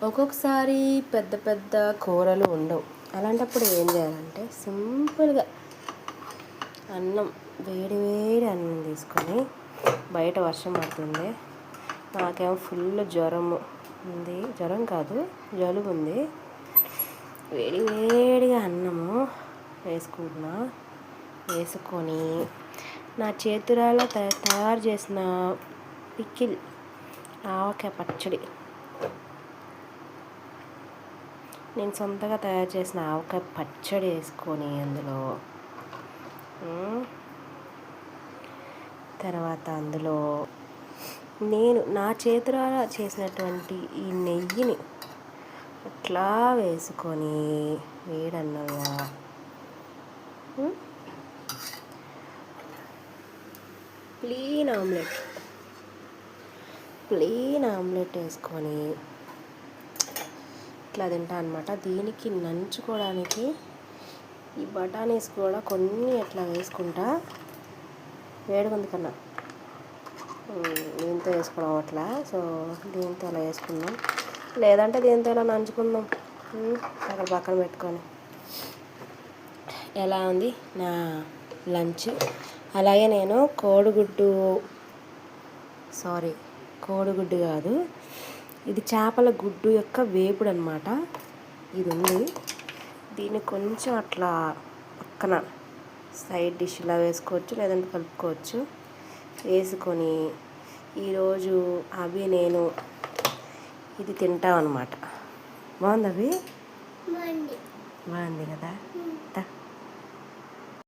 ఒక్కొక్కసారి పెద్ద పెద్ద కూరలు ఉండవు. అలాంటప్పుడు ఏం చేయాలంటే సింపుల్గా అన్నం, వేడి వేడి అన్నం తీసుకొని, బయట వర్షం పడుతుంది, నాకేమో ఫుల్ జ్వరం ఉంది, జ్వరం కాదు జలుబు ఉంది, వేడి వేడిగా అన్నము వేసుకుంటున్నా. వేసుకొని నా చేతురాల తయారు చేసిన పికిల్, ఆవకాయ పచ్చడి, నేను సొంతగా తయారు చేసిన ఆవకాయ పచ్చడి వేసుకొని అందులో తర్వాత అందులో నేను నా చేతురాల చేసినటువంటి ఈ నెయ్యిని అట్లా వేసుకొని వేడన్నంగా ప్లెయిన్ ఆమ్లెట్ వేసుకొని ఇట్లా తింటా అనమాట. దీనికి నంచుకోవడానికి ఈ బఠానీస్ కూడా కొన్ని అట్లా వేసుకుంటా, వేడిగుంది కన్నా దీంతో వేసుకోవడం అట్లా. సో దీంతో అలా వేసుకుందాం, లేదంటే దీంతో ఇలా నంచుకుందాం అక్కడ పక్కన పెట్టుకొని. ఎలా ఉంది నా లంచ్? అలాగే నేను కోడిగుడ్డు కాదు, ఇది చేపల గుడ్డు యొక్క వేపుడు అనమాట. ఇది ఉంది, దీన్ని కొంచెం అట్లా పక్కన సైడ్ డిష్లా వేసుకోవచ్చు, లేదంటే కలుపుకోవచ్చు. వేసుకొని ఈరోజు అవి నేను ఇది తింటాం అనమాట. బాగుంది అవి, బాగుంది కదా.